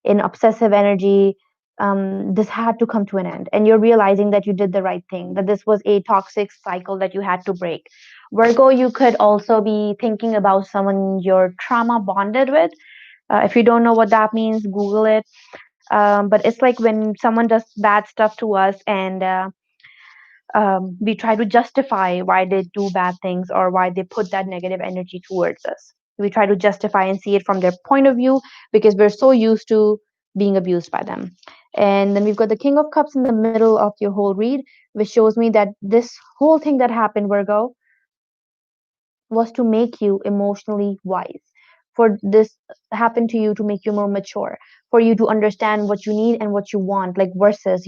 in obsessive energy. This had to come to an end, and you're realizing that you did the right thing, that this was a toxic cycle that you had to break. Virgo, you could also be thinking about someone you're trauma bonded with. If you don't know what that means, Google it. But it's like when someone does bad stuff to us, and we try to justify why they do bad things or why they put that negative energy towards us. We try to justify and see it from their point of view because we're so used to being abused by them. And then we've got the King of Cups in the middle of your whole read, which shows me that this whole thing that happened, Virgo, was to make you emotionally wise. For this happened to you to make you more mature, for you to understand what you need and what you want, like versus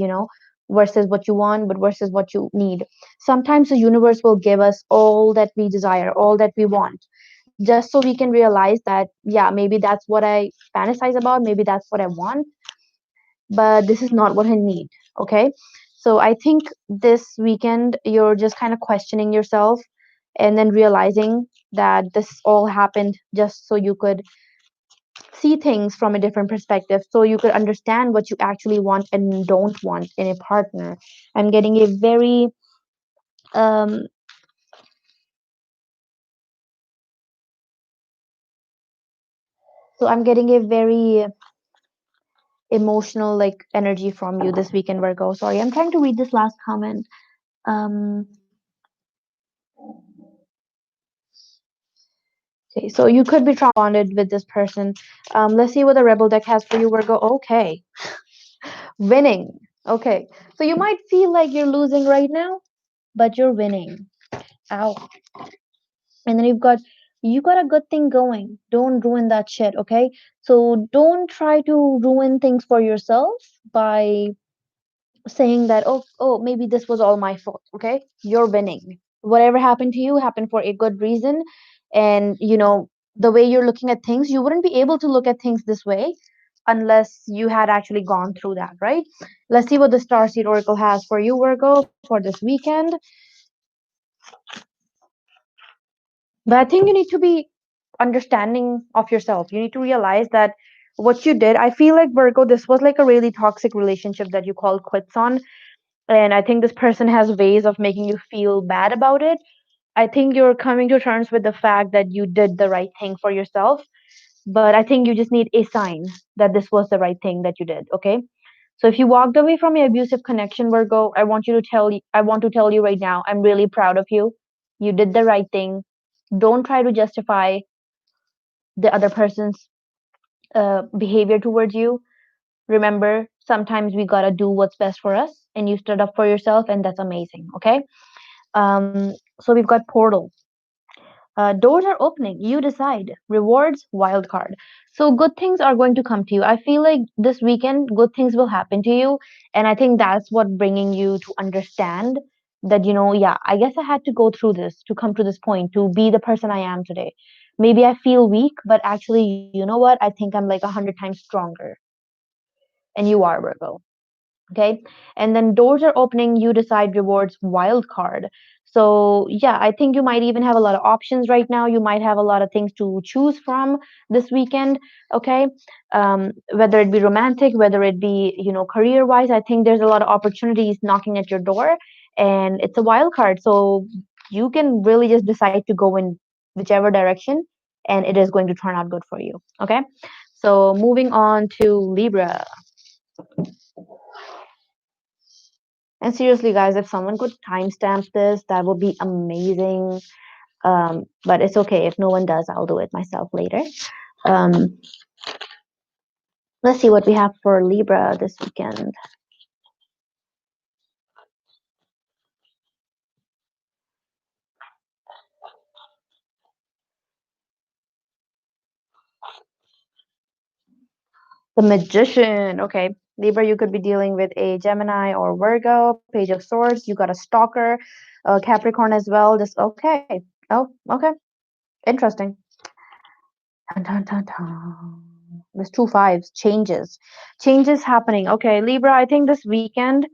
what you want, but versus what you need. Sometimes the universe will give us all that we desire, all that we want, just so we can realize that, yeah, maybe that's what I fantasize about, maybe that's what I want, but this is not what I need. Okay. So I think this weekend you're just kind of questioning yourself and then realizing that this all happened just so you could see things from a different perspective, so you could understand what you actually want and don't want in a partner. I'm getting a very um so I'm getting a very emotional like energy from you this weekend, Virgo. Sorry, I'm trying to read this last comment. um Okay, so you could be bonded with this person. Let's see what the Rebel deck has for you, Virgo. Okay, winning. Okay, so you might feel like you're losing right now, but you're winning. Ow. And then you got a good thing going. Don't ruin that shit, okay? So don't try to ruin things for yourself by saying that, oh, maybe this was all my fault, okay? You're winning. Whatever happened to you happened for a good reason. And, the way you're looking at things, you wouldn't be able to look at things this way unless you had actually gone through that, right? Let's see what the Starseed Oracle has for you, Virgo, for this weekend. But I think you need to be understanding of yourself. You need to realize that what you did, I feel like, Virgo, this was like a really toxic relationship that you called quits on. And I think this person has ways of making you feel bad about it. I think you're coming to terms with the fact that you did the right thing for yourself. But I think you just need a sign that this was the right thing that you did. Okay. So if you walked away from your abusive connection, Virgo, I want to tell you right now, I'm really proud of you. You did the right thing. Don't try to justify the other person's behavior towards you. Remember, sometimes we gotta do what's best for us, and you stood up for yourself, and that's amazing. Okay. So we've got Portal. Doors are opening. You decide. Rewards, wild card. So good things are going to come to you. I feel like this weekend, good things will happen to you, and I think that's what bringing you to understand that, yeah, I guess I had to go through this to come to this point to be the person I am today. Maybe I feel weak, but actually, you know what? I think I'm like 100 times stronger, and you are, Virgo. Okay. And then doors are opening, you decide, rewards, wild card. So yeah, I think you might even have a lot of options right now. You might have a lot of things to choose from this weekend. Okay. Whether it be romantic, whether it be, career wise, I think there's a lot of opportunities knocking at your door, and it's a wild card. So you can really just decide to go in whichever direction, and it is going to turn out good for you. Okay. So moving on to Libra. And seriously, guys, if someone could timestamp this, that would be amazing. But it's okay. If no one does, I'll do it myself later. Um, let's see what we have for Libra this weekend. The Magician. Okay. Libra, you could be dealing with a Gemini or Virgo, Page of Swords. You got a Stalker, Capricorn as well. Just okay. Oh, okay. Interesting. Dun, dun, dun, dun. There's two fives. Changes happening. Okay, Libra, I think this weekend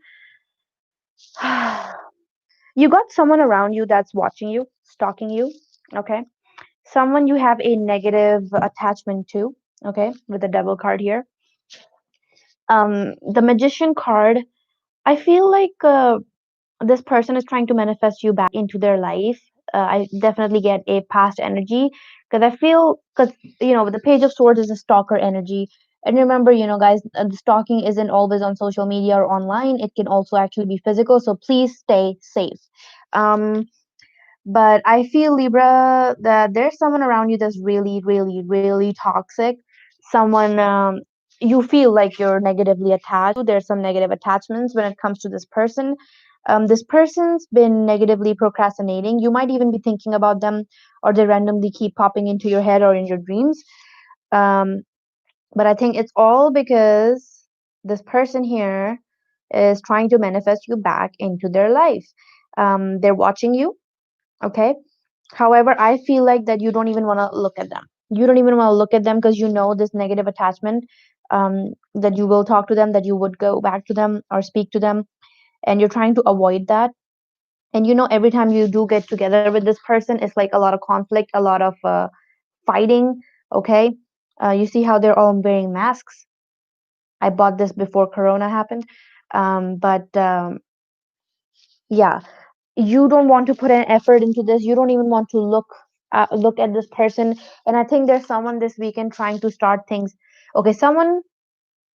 you got someone around you that's watching you, stalking you, okay? Someone you have a negative attachment to, okay, with the devil card here. The magician card, I feel like this person is trying to manifest you back into their life. I definitely get a past energy because I feel, because, the Page of Swords is a stalker energy. And remember, guys, the stalking isn't always on social media or online. It can also actually be physical. So please stay safe. Um, But I feel, Libra, that there's someone around you that's really, really, really toxic. Someone you feel like you're negatively attached to. There's some negative attachments when it comes to this person. This person's been negatively procrastinating. You might even be thinking about them, or they randomly keep popping into your head or in your dreams. Um, but I think it's all because this person here is trying to manifest you back into their life. They're watching you, okay? However, I feel like that you don't even want to look at them. You don't even want to look at them because you know this negative attachment, that you will talk to them, that you would go back to them or speak to them, and you're trying to avoid that. And every time you do get together with this person, it's like a lot of conflict, a lot of fighting. Okay, you see how they're all wearing masks. I bought this before Corona happened, but yeah, you don't want to put an effort into this. You don't even want to look at this person. And I think there's someone this weekend trying to start things. Okay, someone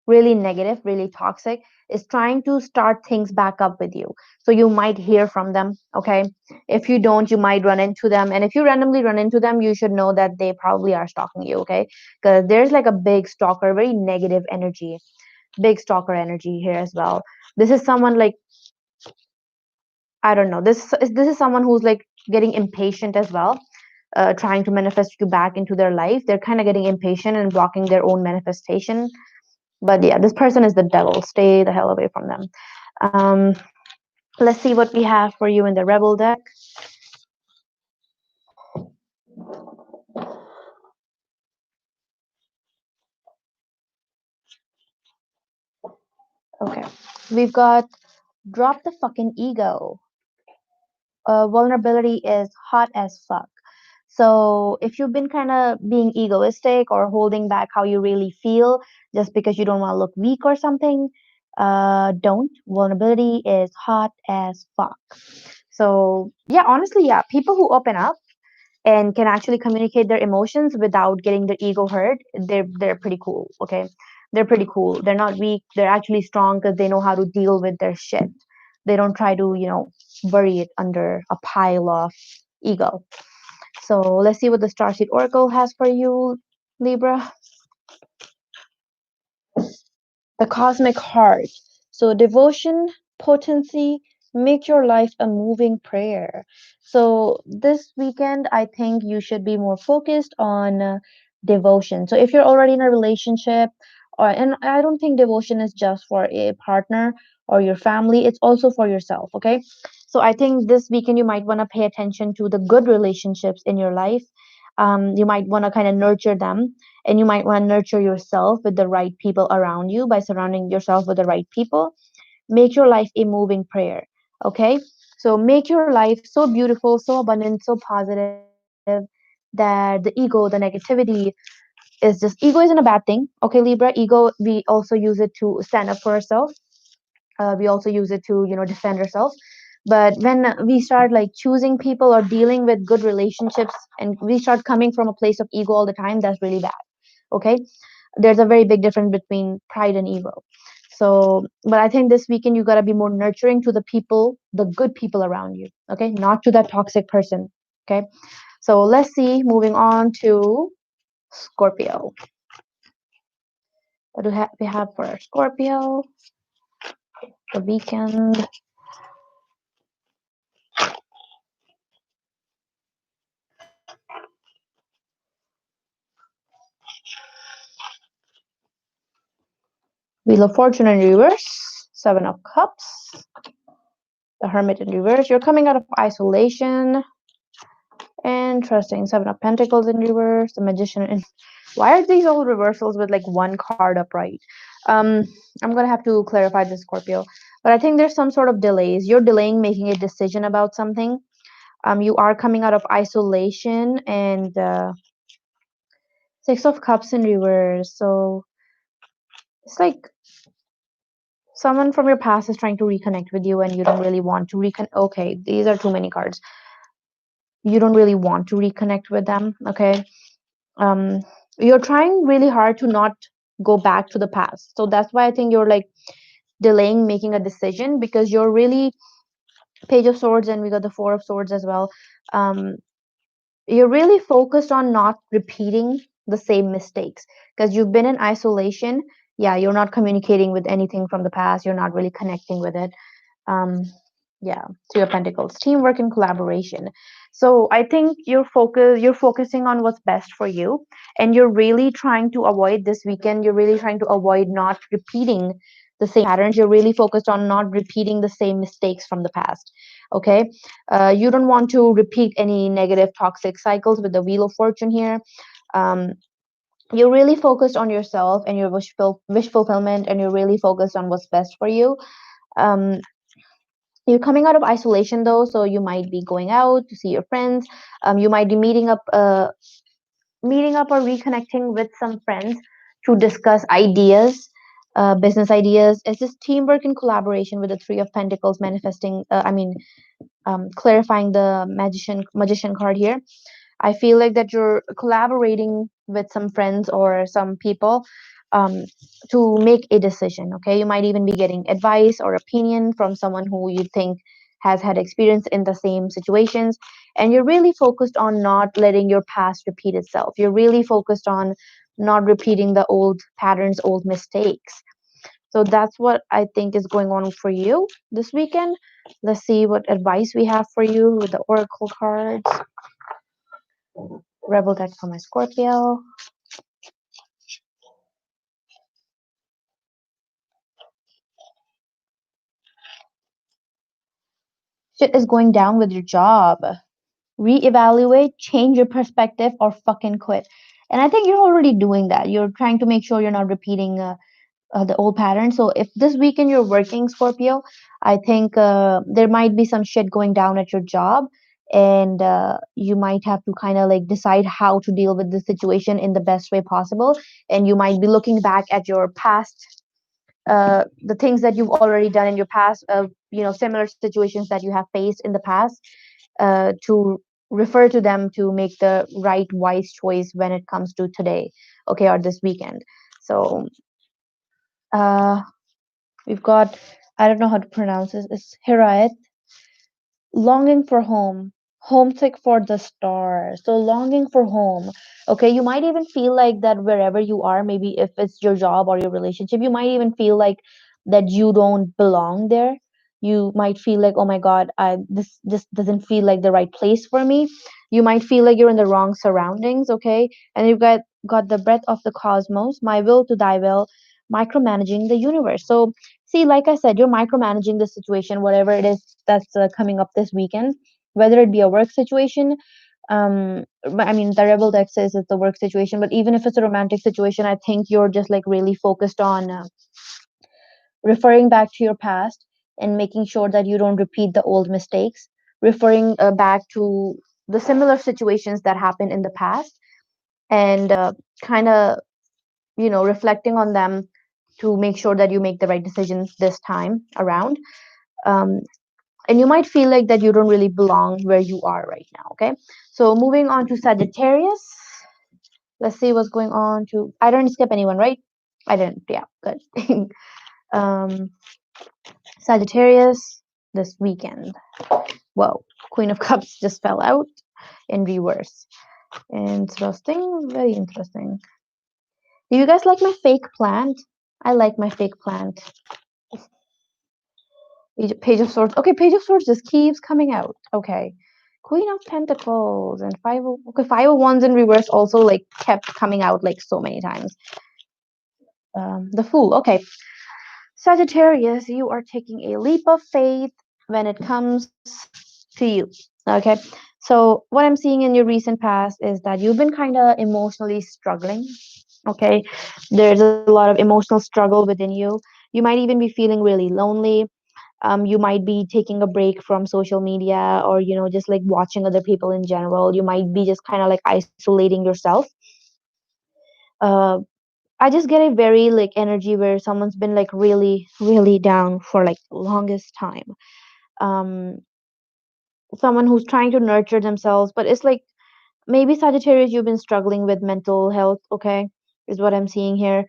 really negative, really toxic, is trying to start things back up with you. So you might hear from them, okay? If you don't, you might run into them. And if you randomly run into them, you should know that they probably are stalking you, okay? Because there's like a big stalker, very negative energy, big stalker energy here as well. This is someone like, I don't know. This is someone who's like getting impatient as well, trying to manifest you back into their life. They're kind of getting impatient and blocking their own manifestation. But yeah, this person is the devil. Stay the hell away from them. Um, let's see what we have for you in the Rebel deck. Okay, we've got drop the fucking ego. Vulnerability is hot as fuck. So if you've been kind of being egoistic or holding back how you really feel just because you don't want to look weak or something, don't. Vulnerability is hot as fuck. So yeah, honestly, yeah, people who open up and can actually communicate their emotions without getting their ego hurt, they're pretty cool. Okay, they're pretty cool. They're not weak. They're actually strong because they know how to deal with their shit. They don't try to bury it under a pile of ego. So let's see what the Starseed Oracle has for you, Libra. The Cosmic Heart. So devotion, potency, make your life a moving prayer. So this weekend, I think you should be more focused on devotion. So if you're already in a relationship, and I don't think devotion is just for a partner or your family, it's also for yourself, okay? So I think this weekend you might want to pay attention to the good relationships in your life. You might want to kind of nurture them, and you might want to nurture yourself with the right people around you by surrounding yourself with the right people. Make your life a moving prayer. Okay, so make your life so beautiful, so abundant, so positive, that the ego, the negativity, is just, ego isn't a bad thing. Okay, Libra, ego, we also use it to stand up for ourselves. We also use it to defend ourselves. But when we start like choosing people or dealing with good relationships, and we start coming from a place of ego all the time, that's really bad. Okay, there's a very big difference between pride and ego. So but I think this weekend you got to be more nurturing to the people, the good people around you, okay, not to that toxic person. Okay, so let's see, moving on to Scorpio. What do we have for Scorpio the weekend? Wheel of Fortune in reverse, Seven of Cups, the Hermit in reverse. You're coming out of isolation. Interesting. Seven of Pentacles in reverse, the Magician in. Why are these all reversals with like one card upright? Um, I'm gonna have to clarify this, Scorpio. But I think there's some sort of delays. You're delaying making a decision about something. You are coming out of isolation, and Six of Cups in reverse. So it's like someone from your past is trying to reconnect with you, and you don't really want to reconnect. Okay, these are too many cards. You don't really want to reconnect with them. Okay, um, you're trying really hard to not go back to the past. So that's why I think you're like delaying making a decision, because you're really Page of Swords, and we got the Four of Swords as well. Um, you're really focused on not repeating the same mistakes because you've been in isolation. Yeah, you're not communicating with anything from the past. You're not really connecting with it. um yeah, Three of Pentacles, teamwork and collaboration. So I think you're focusing on what's best for you, and you're really trying to avoid this weekend, you're really trying to avoid not repeating the same patterns. You're really focused on not repeating the same mistakes from the past. Okay, you don't want to repeat any negative toxic cycles with the Wheel of Fortune here. um you're really focused on yourself and your wish fulfillment, and you're really focused on what's best for you. um you're coming out of isolation though, so you might be going out to see your friends. You might be meeting up or reconnecting with some friends to discuss ideas, business ideas. It's just teamwork and collaboration with the Three of Pentacles manifesting. Clarifying the magician card here. I feel like that you're collaborating with some friends or some people. to make a decision. Okay, you might even be getting advice or opinion from someone who you think has had experience in the same situations, and you're really focused on not letting your past repeat itself. You're really focused on not repeating the old patterns, old mistakes. So that's what I think is going on for you this weekend. Let's see what advice we have for you with the oracle cards. Rebel deck for my Scorpio. Shit is going down with your job. Reevaluate, change your perspective, or fucking quit. And I think you're already doing that. You're trying to make sure you're not repeating the old pattern. So if this weekend you're working, Scorpio, I think there might be some shit going down at your job, and you might have to kind of like decide how to deal with the situation in the best way possible. And you might be looking back at your past, the things that you've already done in your past, similar situations that you have faced in the past, to refer to them to make the right wise choice when it comes to today, okay, or this weekend. So uh we've got, I don't know how to pronounce this. It's Hirayat. Longing for home, homesick for the stars. So longing for home. Okay, you might even feel like that wherever you are, maybe if it's your job or your relationship, you might even feel like that you don't belong there. You might feel like, oh my God, this just doesn't feel like the right place for me. You might feel like you're in the wrong surroundings, okay? And you've got the breath of the cosmos, my will to thy will, micromanaging the universe. So see, like I said, you're micromanaging the situation, whatever it is that's coming up this weekend, whether it be a work situation. But I mean, the rebel deck says it's the work situation, but even if it's a romantic situation, I think you're just like really focused on referring back to your past and making sure that you don't repeat the old mistakes, referring back to the similar situations that happened in the past, and kind of, reflecting on them to make sure that you make the right decisions this time around. Um, and you might feel like that you don't really belong where you are right now. Okay, so moving on to Sagittarius. Let's see what's going on. To I didn't skip anyone, right? I didn't. Yeah, good. um, Sagittarius this weekend. Whoa, Queen of Cups just fell out in reverse. Interesting, very interesting. Do you guys like my fake plant? I like my fake plant. Page of Swords. Okay, Page of Swords just keeps coming out. Okay. Queen of Pentacles and okay, 5 of Wands in reverse also like kept coming out like so many times. The Fool. Okay. Sagittarius, you are taking a leap of faith when it comes to you. Okay. So what I'm seeing in your recent past is that you've been kind of emotionally struggling. Okay. There's a lot of emotional struggle within you. You might even be feeling really lonely. You might be taking a break from social media, or just like watching other people in general. You might be just kind of like isolating yourself. uh, I just get a very like energy where someone's been like really really down for like longest time. um Someone who's trying to nurture themselves, but it's like maybe Sagittarius, you've been struggling with mental health, okay, is what I'm seeing here.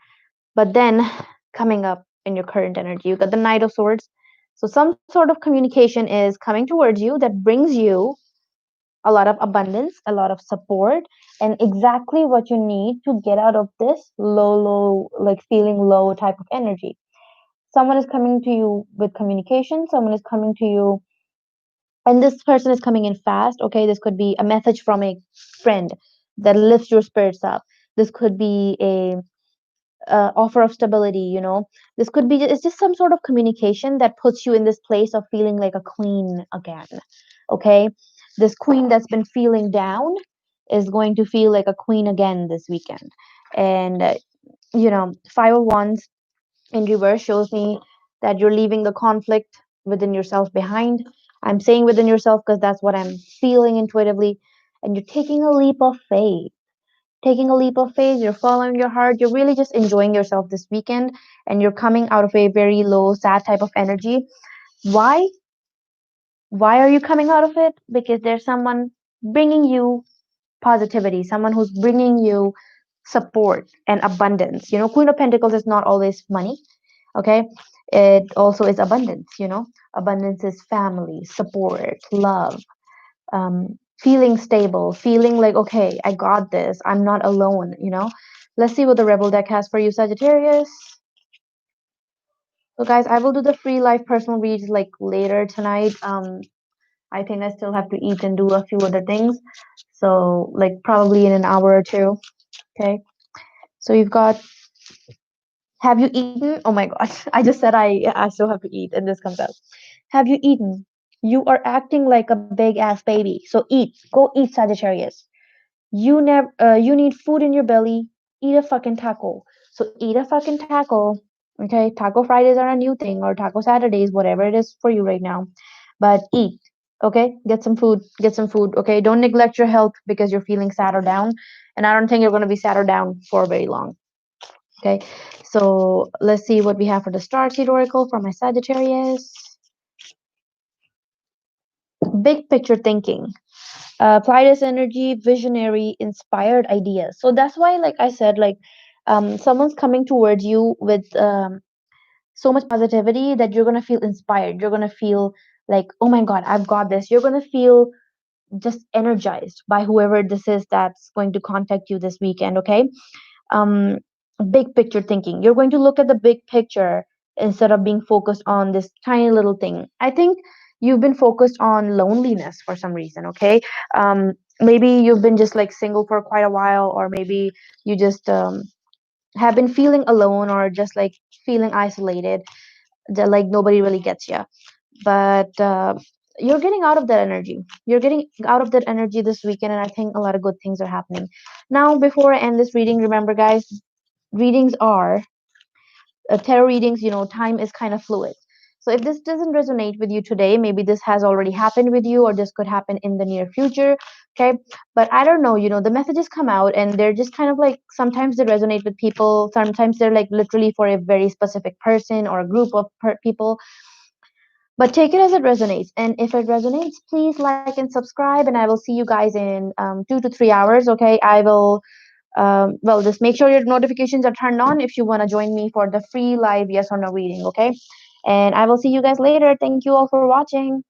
But then coming up in your current energy, you got the Knight of Swords. So some sort of communication is coming towards you that brings you a lot of abundance, a lot of support, and exactly what you need to get out of this low, like feeling low type of energy. Someone is coming to you with communication, someone is coming to you, and this person is coming in fast. Okay, this could be a message from a friend that lifts your spirits up. This could be a offer of stability. This could be, it's just some sort of communication that puts you in this place of feeling like a queen again. Okay, this queen that's been feeling down is going to feel like a queen again this weekend. And 5 of Wands in reverse shows me that you're leaving the conflict within yourself behind. I'm saying within yourself because that's what I'm feeling intuitively. And you're taking a leap of faith. Taking a leap of faith, you're following your heart, you're really just enjoying yourself this weekend, and you're coming out of a very low, sad type of energy. Why? Why are you coming out of it? Because there's someone bringing you positivity, someone who's bringing you support and abundance. Queen of Pentacles is not always money, okay? It also is abundance. Abundance is family, support, love, feeling stable, feeling like, okay, I got this, I'm not alone. Let's see what the Rebel deck has for you, Sagittarius. So guys, I will do the free life personal reads like later tonight. I think I still have to eat and do a few other things. So like probably in an hour or two. Okay. So you've got, have you eaten? Oh my God. I just said I still have to eat and this comes out. Have you eaten? You are acting like a big ass baby. So eat. Go eat, Sagittarius. You need food in your belly. Eat a fucking taco. So eat a fucking taco. Okay, Taco Fridays are a new thing, or Taco Saturdays, whatever it is for you right now. But eat. Okay, get some food. Get some food. Okay, don't neglect your health because you're feeling sad or down. And I don't think you're going to be sad or down for very long. Okay, so let's see what we have for the Starseed Oracle for my Sagittarius. Big picture thinking. Apply this energy, visionary, inspired ideas. So that's why, like I said, like someone's coming towards you with so much positivity that you're gonna feel inspired. You're gonna feel like, oh my God, I've got this. You're gonna feel just energized by whoever this is that's going to contact you this weekend. Okay, um, big picture thinking. You're going to look at the big picture instead of being focused on this tiny little thing. I think you've been focused on loneliness for some reason, okay? Maybe you've been just like single for quite a while, or maybe you just have been feeling alone or just like feeling isolated, that like nobody really gets you. But you're getting out of that energy. You're getting out of that energy this weekend, and I think a lot of good things are happening. Now, before I end this reading, remember, guys, readings are tarot readings. Time is kind of fluid. So if this doesn't resonate with you today, maybe this has already happened with you, or this could happen in the near future. Okay, but I don't know. The messages come out and they're just kind of like, sometimes they resonate with people, sometimes they're like literally for a very specific person or a group of people. But take it as it resonates. And if it resonates, please like and subscribe. And I will see you guys in 2 to 3 hours. Okay. I will, well, just make sure your notifications are turned on if you want to join me for the free live yes or no reading. Okay. And I will see you guys later. Thank you all for watching.